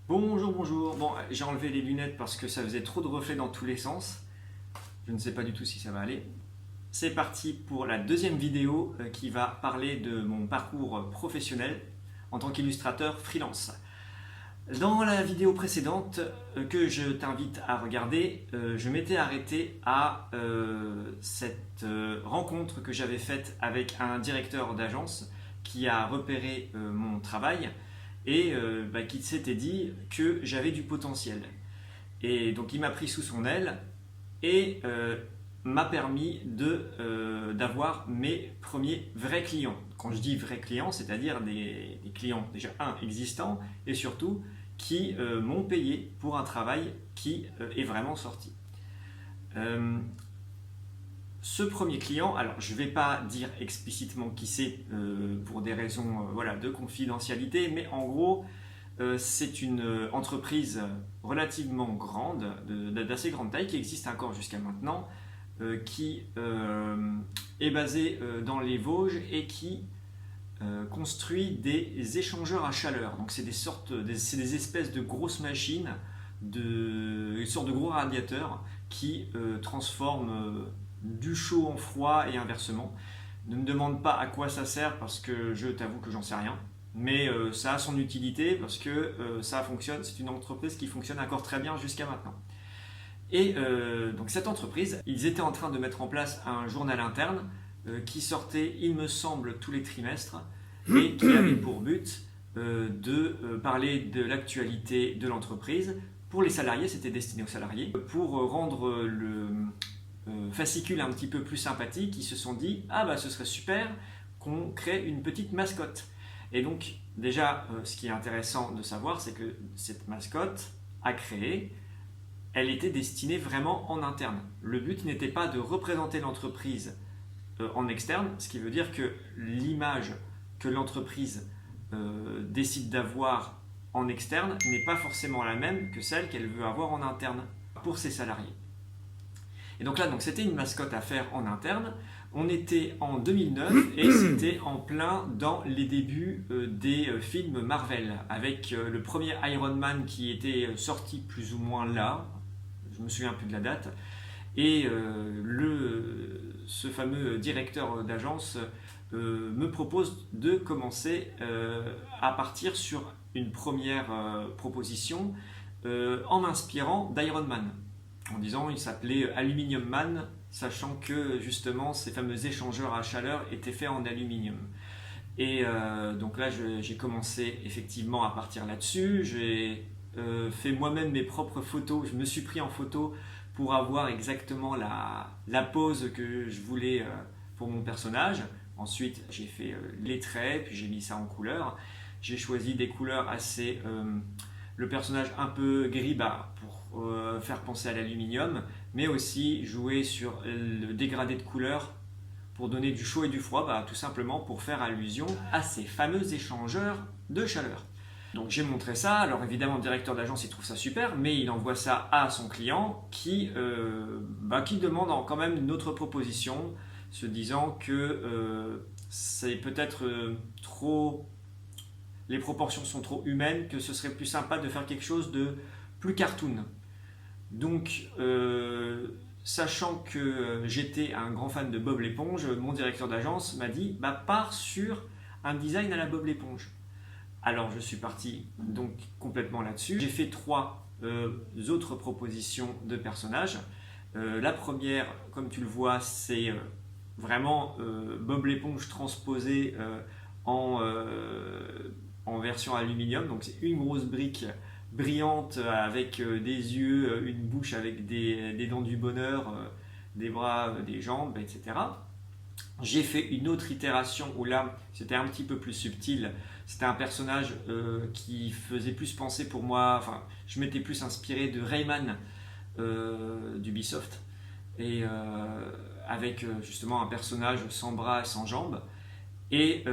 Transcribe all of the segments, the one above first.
Bonjour, bonjour. Bon, j'ai enlevé les lunettes parce que ça faisait trop de reflets dans tous les sens. Je ne sais pas du tout si ça va aller. C'est parti pour la deuxième vidéo qui va parler de mon parcours professionnel en tant qu'illustrateur freelance. Dans la vidéo précédente que je t'invite à regarder, je m'étais arrêté à cette rencontre que j'avais faite avec un directeur d'agence qui a repéré mon travail et qui s'était dit que j'avais du potentiel. Et donc il m'a pris sous son aile et m'a permis d'avoir mes premiers vrais clients. Quand je dis vrais clients, c'est-à-dire des clients déjà existants et surtout qui m'ont payé pour un travail qui est vraiment sorti. Ce premier client, alors je ne vais pas dire explicitement qui c'est pour des raisons voilà, de confidentialité, mais en gros, c'est une entreprise relativement grande, d'assez grande taille, qui existe encore jusqu'à maintenant, qui est basée dans les Vosges et qui construit des échangeurs à chaleur. Donc c'est des espèces de grosses machines, une sorte de gros radiateurs qui transforment du chaud en froid et inversement. Ne me demande pas à quoi ça sert parce que je t'avoue que j'en sais rien. Mais ça a son utilité parce que ça fonctionne. C'est une entreprise qui fonctionne encore très bien jusqu'à maintenant. Et donc cette entreprise, ils étaient en train de mettre en place un journal interne qui sortait, il me semble, tous les trimestres et qui avait pour but de parler de l'actualité de l'entreprise. Pour les salariés, c'était destiné aux salariés. Pour rendre le fascicule un petit peu plus sympathique, ils se sont dit « Ah bah ce serait super qu'on crée une petite mascotte ». Et donc déjà, ce qui est intéressant de savoir, c'est que cette mascotte à créer, elle était destinée vraiment en interne. Le but n'était pas de représenter l'entreprise en externe, ce qui veut dire que l'image que l'entreprise décide d'avoir en externe n'est pas forcément la même que celle qu'elle veut avoir en interne pour ses salariés. Et donc là, c'était une mascotte à faire en interne. On était en 2009 et c'était en plein dans les débuts des films Marvel, avec le premier Iron Man qui était sorti plus ou moins là, je me souviens plus de la date, et ce fameux directeur d'agence me propose de commencer à partir sur une première proposition en m'inspirant d'Iron Man, en disant il s'appelait Aluminium Man, sachant que justement ces fameux échangeurs à chaleur étaient faits en aluminium. Et donc là j'ai commencé effectivement à partir là-dessus, j'ai fait moi-même mes propres photos, je me suis pris en photo pour avoir exactement la pose que je voulais pour mon personnage. Ensuite j'ai fait les traits, puis j'ai mis ça en couleur. J'ai choisi des couleurs assez... le personnage un peu gris pour faire penser à l'aluminium, mais aussi jouer sur le dégradé de couleurs pour donner du chaud et du froid, tout simplement pour faire allusion à ces fameux échangeurs de chaleur. Donc j'ai montré ça, alors évidemment le directeur d'agence il trouve ça super, mais il envoie ça à son client qui demande quand même une autre proposition, se disant que c'est peut-être trop... les proportions sont trop humaines, que ce serait plus sympa de faire quelque chose de plus cartoon. Donc, sachant que j'étais un grand fan de Bob l'éponge, mon directeur d'agence m'a dit pars sur un design à la Bob l'éponge. Alors je suis parti donc complètement là-dessus. J'ai fait 3 autres propositions de personnages. La première, comme tu le vois, c'est vraiment Bob l'éponge transposé en version aluminium. Donc c'est une grosse brique brillante avec des yeux, une bouche avec des dents du bonheur, des bras, des jambes, etc. J'ai fait une autre itération où là c'était un petit peu plus subtil. C'était un personnage qui faisait plus penser pour moi, enfin je m'étais plus inspiré de Rayman d'Ubisoft, et avec justement un personnage sans bras et sans jambes. Et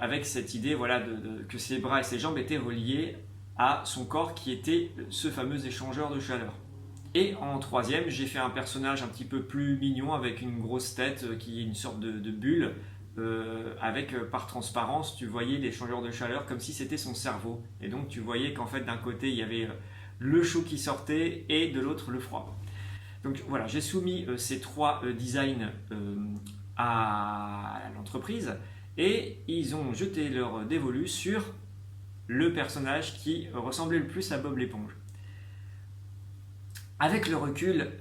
avec cette idée voilà, que ses bras et ses jambes étaient reliés à son corps qui était ce fameux échangeur de chaleur. Et en troisième, j'ai fait un personnage un petit peu plus mignon avec une grosse tête qui est une sorte de bulle avec par transparence, tu voyais l'échangeur de chaleur comme si c'était son cerveau. Et donc tu voyais qu'en fait d'un côté il y avait le chaud qui sortait et de l'autre le froid. Donc voilà, j'ai soumis ces trois designs à l'entreprise et ils ont jeté leur dévolu sur le personnage qui ressemblait le plus à Bob l'éponge. Avec le recul,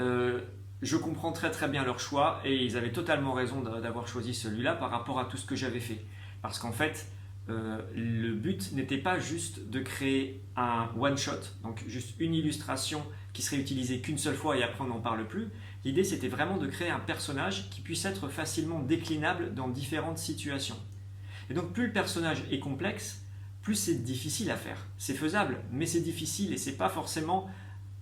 je comprends très très bien leur choix et ils avaient totalement raison d'avoir choisi celui-là par rapport à tout ce que j'avais fait. Parce qu'en fait, le but n'était pas juste de créer un one-shot, donc juste une illustration qui serait utilisée qu'une seule fois et après on n'en parle plus. L'idée c'était vraiment de créer un personnage qui puisse être facilement déclinable dans différentes situations. Et donc plus le personnage est complexe, plus c'est difficile à faire. C'est faisable, mais c'est difficile et c'est pas forcément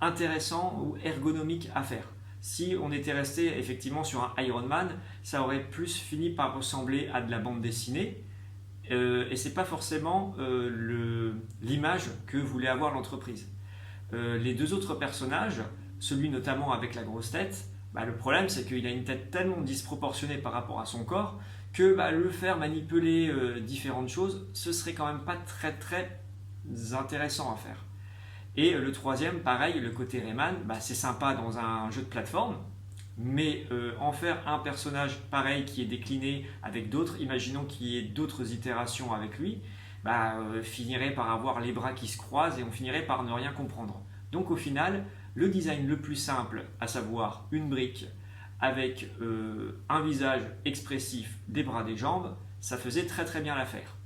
intéressant ou ergonomique à faire. Si on était resté effectivement sur un Iron Man, ça aurait plus fini par ressembler à de la bande dessinée et c'est pas forcément l'image que voulait avoir l'entreprise. Les deux autres personnages, celui notamment avec la grosse tête, le problème c'est qu'il a une tête tellement disproportionnée par rapport à son corps que le faire manipuler différentes choses, ce serait quand même pas très très intéressant à faire. Et le troisième, pareil, le côté Rayman, c'est sympa dans un jeu de plateforme, mais en faire un personnage pareil qui est décliné avec d'autres, imaginons qu'il y ait d'autres itérations avec lui, finirait par avoir les bras qui se croisent et on finirait par ne rien comprendre. Donc au final, le design le plus simple, à savoir une brique avec un visage expressif, des bras, des jambes, ça faisait très très bien l'affaire.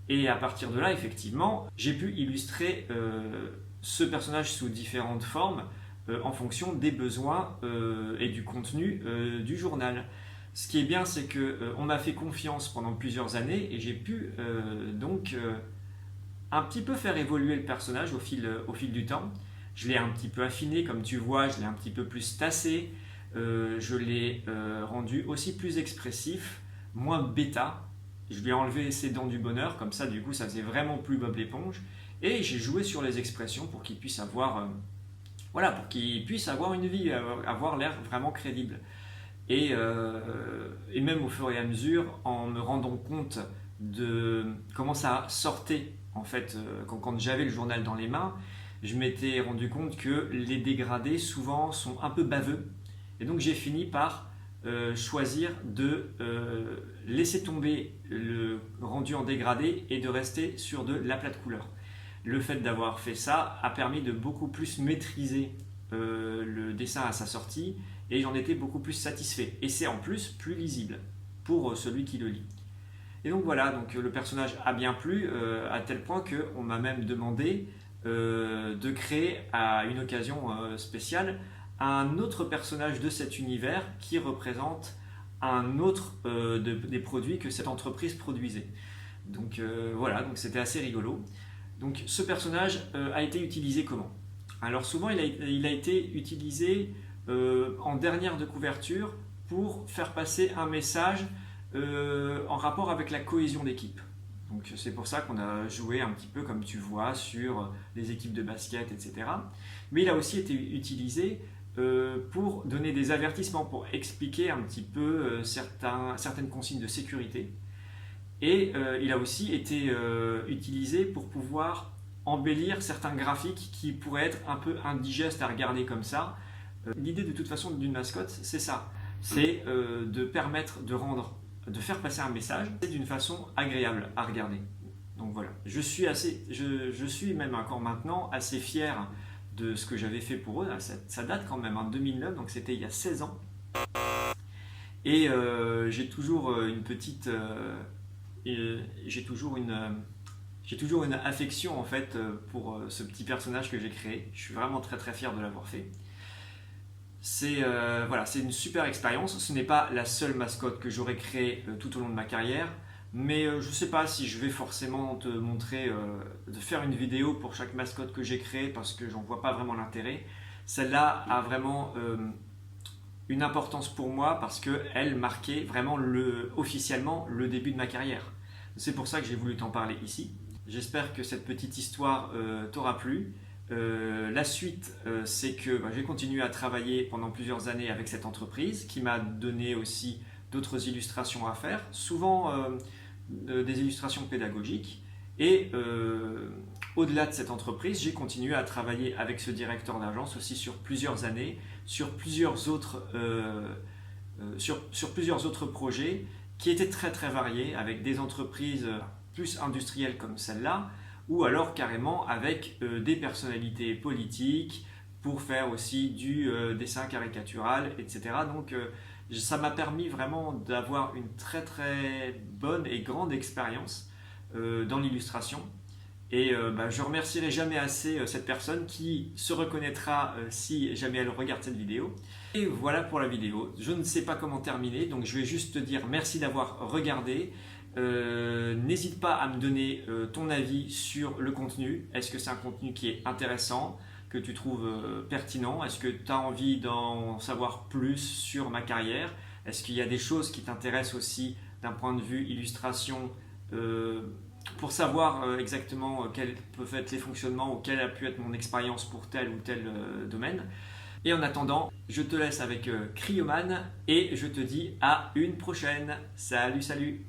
Et à partir de là, effectivement, j'ai pu illustrer ce personnage sous différentes formes en fonction des besoins et du contenu du journal. Ce qui est bien, c'est qu'on m'a fait confiance pendant plusieurs années et j'ai pu donc un petit peu faire évoluer le personnage au fil du temps. Je l'ai un petit peu affiné, comme tu vois, je l'ai un petit peu plus tassé, je l'ai rendu aussi plus expressif, moins bêta. Je lui ai enlevé ses dents du bonheur, comme ça du coup ça faisait vraiment plus Bob l'éponge. Et j'ai joué sur les expressions pour qu'il puisse avoir, pour qu'il puisse avoir une vie, avoir l'air vraiment crédible. Et même au fur et à mesure, en me rendant compte de comment ça sortait, en fait, quand j'avais le journal dans les mains, je m'étais rendu compte que les dégradés souvent sont un peu baveux. Et donc j'ai fini par choisir de laisser tomber le rendu en dégradé et de rester sur de l'aplat de couleur. Le fait d'avoir fait ça a permis de beaucoup plus maîtriser le dessin à sa sortie et j'en étais beaucoup plus satisfait. Et c'est en plus plus lisible pour celui qui le lit. Et donc voilà, donc le personnage a bien plu à tel point qu'on m'a même demandé de créer à une occasion spéciale un autre personnage de cet univers qui représente un autre des produits que cette entreprise produisait. Donc voilà, donc c'était assez rigolo. Donc ce personnage a été utilisé comment? Alors souvent il a été utilisé en dernière de couverture pour faire passer un message en rapport avec la cohésion d'équipe. Donc c'est pour ça qu'on a joué un petit peu comme tu vois sur les équipes de basket, etc. Mais il a aussi été utilisé pour donner des avertissements, pour expliquer un petit peu certaines consignes de sécurité. Et il a aussi été utilisé pour pouvoir embellir certains graphiques qui pourraient être un peu indigestes à regarder comme ça. L'idée de toute façon d'une mascotte, c'est ça. C'est de permettre de faire passer un message d'une façon agréable à regarder. Donc voilà, je suis même encore maintenant assez fier de ce que j'avais fait pour eux. Ça date quand même en 2009, donc c'était il y a 16 ans. Et j'ai toujours une petite... j'ai toujours une affection en fait pour ce petit personnage que j'ai créé. Je suis vraiment très très fier de l'avoir fait. C'est une super expérience. Ce n'est pas la seule mascotte que j'aurais créée tout au long de ma carrière, mais je ne sais pas si je vais forcément te montrer, de faire une vidéo pour chaque mascotte que j'ai créée parce que j'en vois pas vraiment l'intérêt. Celle-là a vraiment une importance pour moi parce qu'elle marquait vraiment officiellement le début de ma carrière. C'est pour ça que j'ai voulu t'en parler ici. J'espère que cette petite histoire t'aura plu. La suite, c'est que j'ai continué à travailler pendant plusieurs années avec cette entreprise qui m'a donné aussi d'autres illustrations à faire, souvent des illustrations pédagogiques. Et au-delà de cette entreprise, j'ai continué à travailler avec ce directeur d'agence aussi sur plusieurs années, sur plusieurs autres projets qui étaient très très variés, avec des entreprises plus industrielles comme celle-là, ou alors carrément avec des personnalités politiques pour faire aussi du dessin caricatural, etc. Donc ça m'a permis vraiment d'avoir une très très bonne et grande expérience dans l'illustration. Et je remercierai jamais assez cette personne qui se reconnaîtra si jamais elle regarde cette vidéo. Et voilà pour la vidéo. Je ne sais pas comment terminer, donc je vais juste te dire merci d'avoir regardé. N'hésite pas à me donner ton avis sur le contenu. Est-ce que c'est un contenu qui est intéressant, que tu trouves pertinent? Est-ce que tu as envie d'en savoir plus sur ma carrière? Est-ce qu'il y a des choses qui t'intéressent aussi d'un point de vue illustration pour savoir exactement quels peuvent être les fonctionnements ou quelle a pu être mon expérience pour tel ou tel domaine? Et en attendant, je te laisse avec Cryoman et je te dis à une prochaine. Salut, salut!